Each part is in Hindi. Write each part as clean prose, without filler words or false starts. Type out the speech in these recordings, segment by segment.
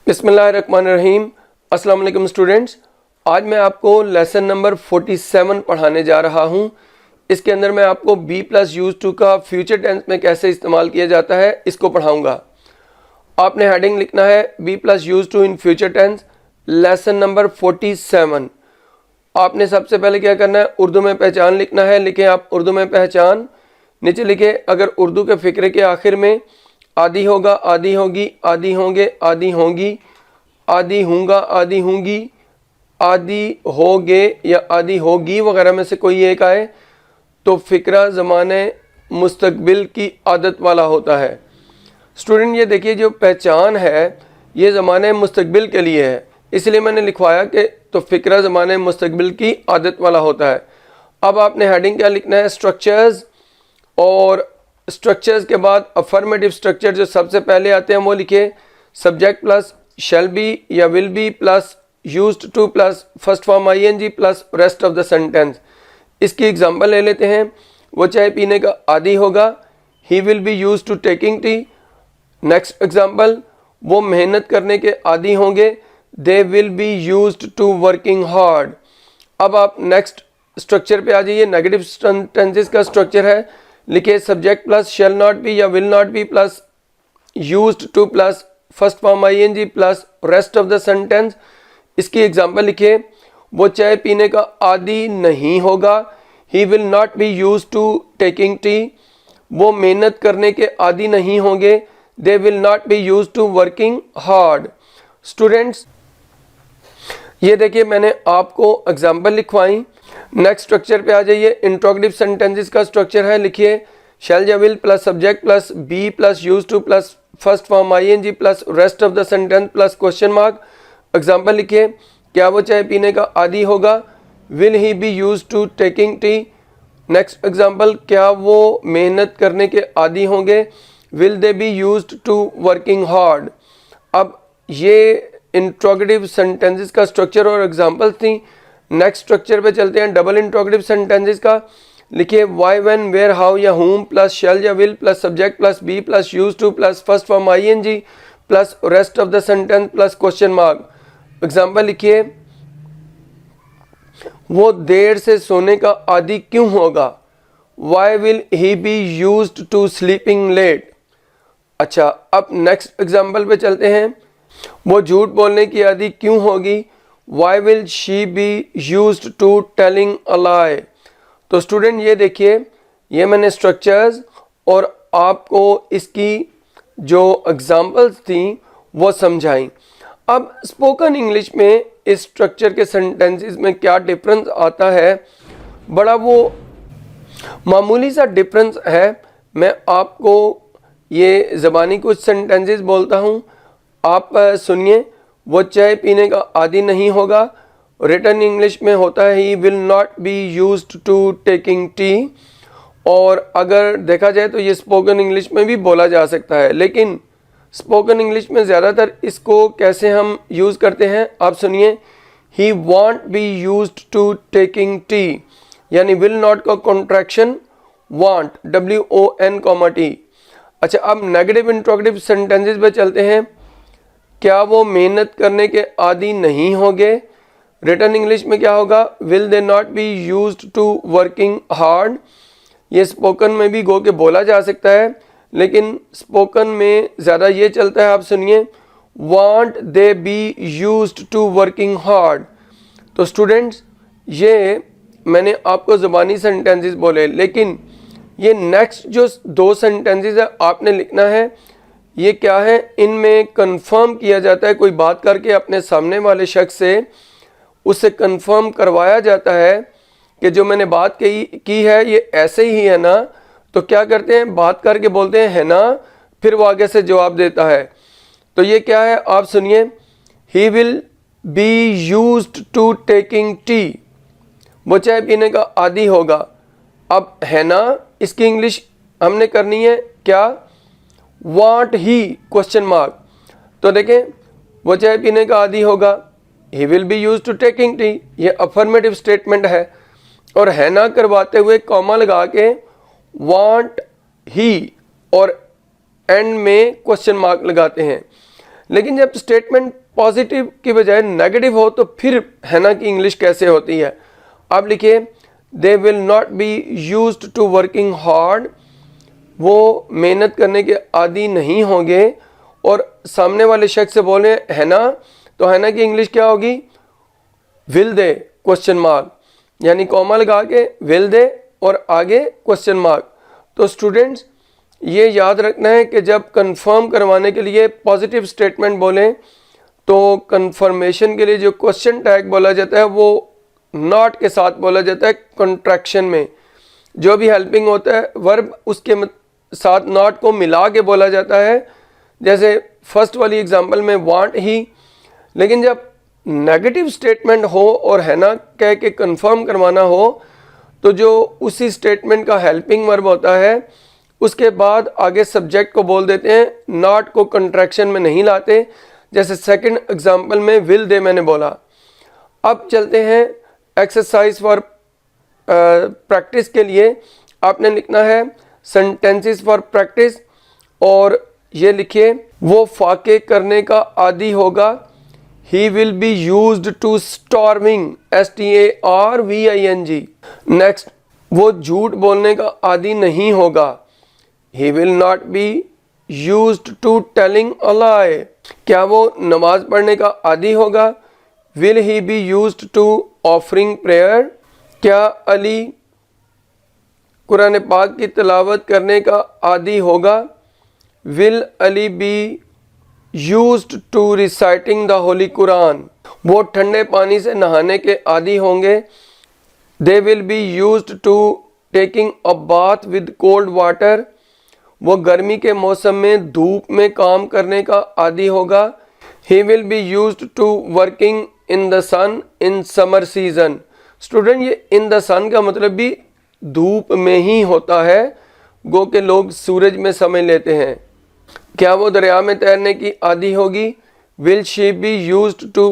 बिस्मिल्लाहिर्रहमानिर्रहीम। अस्सलाम वालेकुम स्टूडेंट्स। आज मैं आपको लेसन नंबर 47 पढ़ाने जा रहा हूं। इसके अंदर मैं आपको बी प्लस यूज टू का फ्यूचर टेंस में कैसे इस्तेमाल किया जाता है इसको पढ़ाऊंगा। आपने हेडिंग लिखना है be plus use to in future tense, lesson number 47। आपने सबसे पहले क्या करना है, उर्दू में पहचान लिखना है। लिखें आप उर्दू में पहचान, नीचे लिखे अगर उर्दू के फिक्रे के आखिर में आदि होगा, आदि होगी, आदि होंगे, आदि होंगी, आदि होंगा, आदि होंगी, आदि होगे या आदि होगी वगैरह में से कोई एक आए तो फिक्रा ज़माने मुस्तकबिल की आदत वाला होता है। स्टूडेंट ये देखिए जो पहचान है ये ज़माने मुस्तकबिल के लिए है, इसलिए मैंने लिखवाया कि तो फिक्रा ज़माने मुस्तकबिल की आदत वाला होता है। अब आपने हेडिंग क्या लिखना है, स्ट्रक्चर्स, और स्ट्रक्चर्स के बाद अफर्मेटिव स्ट्रक्चर जो सबसे पहले आते हैं वो लिखे सब्जेक्ट प्लस शैल बी या will be plus used to plus first form ING plus rest of the sentence. इसकी एग्जांपल ले लेते हैं। वो चाय पीने का आदी होगा, he will be used to taking tea. Next example, वो मेहनत करने के आदी होंगे, they will be used to working hard. अब आप नेक्स्ट स्ट्रक्चर पे आ जाइए। नेगेटिव टेंसेस का स्ट्रक्चर है, लिखिए subject plus shall not be या will not be plus used to plus first form ING plus rest of the sentence. इसकी एग्जांपल लिखिए, वो चाय पीने का आदी नहीं होगा, he will not be used to taking tea. वो मेहनत करने के आदी नहीं होंगे, they will not be used to working hard. Students ये देखिए मैंने आपको एग्जाम्पल लिखवाई। नेक्स्ट स्ट्रक्चर पे आ जाइए। इंट्रोगेटिव सेंटेंसेस का स्ट्रक्चर है, लिखिए शैल या will plus subject plus be plus used to plus first form ING plus rest of the sentence plus question mark. Example लिखिए, क्या वो चाय पीने का आदी होगा, will he be used to taking tea. Next example, क्या वो मेहनत करने के आदी होंगे, will they be used to working hard. अब ये इंट्रोगेटिव सेंटेंसेस का स्ट्रक्चर और एग्जांपल्स थी। नेक्स्ट स्ट्रक्चर पे चलते हैं डबल इंट्रोगेटिव सेंटेंसेस का। लिखिए व्हाई, व्हेन, वेयर, हाउ या whom प्लस शैल या will plus subject plus be plus used to plus first form ING plus rest of the sentence plus question mark. Example लिखिए, वो देर से सोने का आदी क्यों होगा, why will he be used to sleeping late. अच्छा, अब नेक्स्ट एग्जांपल पे चलते हैं। वो झूठ बोलने की आदी क्यों होगी, why will she be used to telling a lie. तो स्टूडेंट ये देखिए ये मैंने स्ट्रक्चर्स और आपको इसकी जो एग्जांपल्स थी वो समझाई। अब स्पोकन इंग्लिश में इस स्ट्रक्चर के सेंटेंसेस में क्या डिफरेंस आता है, बड़ा वो मामूली सा डिफरेंस है। मैं आपको ये ज़बानी कुछ सेंटेंसेस बोलता हूँ, आप सुनिए। वो चाय पीने का आदी नहीं होगा, रिटन इंग्लिश में होता है he will not be used to taking tea. और अगर देखा जाए तो ये स्पोकन इंग्लिश में भी बोला जा सकता है, लेकिन स्पोकन इंग्लिश में ज़्यादातर इसको कैसे हम यूज़ करते हैं आप सुनिए। He won't be used to taking tea, यानी विल नॉट का कॉन्ट्रैक्शन वॉन्ट, WON, T। अच्छा, अब नेगेटिव इंट्रोगेटिव सेंटेंसेस पे चलते हैं। क्या वो मेहनत करने के आदी नहीं होंगे, रिटन इंग्लिश में क्या होगा, will they not be used to working hard. ये स्पोकन में भी गो के बोला जा सकता है, लेकिन स्पोकन में ज़्यादा ये चलता है, आप सुनिए, won't they be used to working hard. तो स्टूडेंट्स ये मैंने आपको ज़बानी सेंटेंसेस बोले, लेकिन ये नेक्स्ट जो दो सेंटेंसेस है आपने लिखना है। ये क्या है, इनमें कंफर्म किया जाता है, कोई बात करके अपने सामने वाले शख्स से उससे कंफर्म करवाया जाता है कि जो मैंने बात की है ये ऐसे ही है ना। तो क्या करते हैं, बात करके बोलते हैं है ना, फिर वो आगे से जवाब देता है। तो ये क्या है आप सुनिए, he will be used to taking tea, वो चाय पीने का आदी होगा। अब है ना इसकी इंग्लिश हमने करनी है क्या, वांट ही क्वेश्चन मार्क। तो देखें वो चाय पीने का आदी होगा, he will be used to taking tea, ये अफर्मेटिव स्टेटमेंट है। और है ना करवाते हुए कॉमा लगा के वांट ही और एंड में क्वेश्चन मार्क लगाते हैं। लेकिन जब स्टेटमेंट पॉजिटिव की बजाय नेगेटिव हो तो फिर है ना कि इंग्लिश कैसे होती है। आप लिखिए they will not be used to working hard, वो मेहनत करने के आदी नहीं होंगे। और सामने वाले शख्स से बोले है ना, तो है ना कि इंग्लिश क्या होगी, विल दे क्वेश्चन मार्क, यानी कॉमा लगा के विल दे और आगे क्वेश्चन मार्क। तो स्टूडेंट्स ये याद रखना है कि जब कंफर्म करवाने के लिए पॉजिटिव स्टेटमेंट बोलें तो कंफर्मेशन के लिए जो क्वेश्चन टैग बोला जाता है वो नॉट के साथ बोला जाता है कंट्रैक्शन में। जो भी हेल्पिंग होता है वर्ब उसके साथ नॉट को मिला के बोला जाता है, जैसे फर्स्ट वाली एग्जांपल में वांट ही। लेकिन जब नेगेटिव स्टेटमेंट हो और है ना कह के कंफर्म करवाना हो तो जो उसी स्टेटमेंट का हेल्पिंग वर्ब होता है उसके बाद आगे सब्जेक्ट को बोल देते हैं, नॉट को कंट्रैक्शन में नहीं लाते। जैसे सेकंड एग्जांपल में विल दे मैंने बोला। अब चलते हैं एक्सरसाइज फॉर प्रैक्टिस के लिए। आपने लिखना है सेंटेंसेस फॉर प्रैक्टिस और ये लिखिए वो फाके करने का आदी होगा, he will be used to storming, STARVING। Next, वो झूठ बोलने का आदी नहीं होगा, he will not be used to telling a lie। क्या वो नमाज पढ़ने का आदी होगा, will he be used to offering prayer। क्या अली कुरान पाक की तिलावत करने का आदी होगा, will Ali be used to reciting the holy Quran। वो ठंडे पानी से नहाने के आदी होंगे, they will be used to taking a bath with cold water। वो गर्मी के मौसम में धूप में काम करने का आदी होगा, he will be used to working in the sun in summer season। Student ये in the sun का मतलब भी धूप में ही होता है, गो के लोग सूरज में समझ लेते हैं। क्या वो दरिया में तैरने की आदी होगी, will she be used to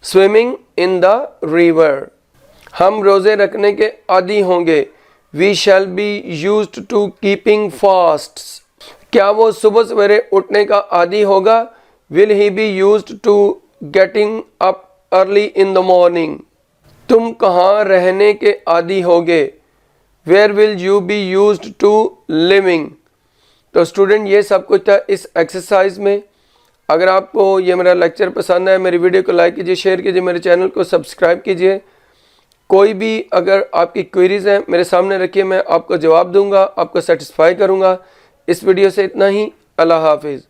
swimming in the river। हम रोज़े रखने के आदी होंगे, we shall be used to keeping fasts। क्या वो सुबह सवेरे उठने का आदी होगा, will he be used to getting up early in the morning। तुम कहाँ रहने के आदी होगे, where will you be used to living। तो स्टूडेंट ये सब कुछ था इस एक्सरसाइज में। अगर आपको ये मेरा लेक्चर पसंद है मेरी वीडियो को लाइक कीजिए, शेयर कीजिए, मेरे चैनल को सब्सक्राइब कीजिए। कोई भी अगर आपकी क्वेरीज हैं मेरे सामने रखिए, मैं आपको जवाब दूंगा, आपको सेटिस्फाई करूंगा। इस वीडियो से इतना ही। अल्लाह हाफिज़।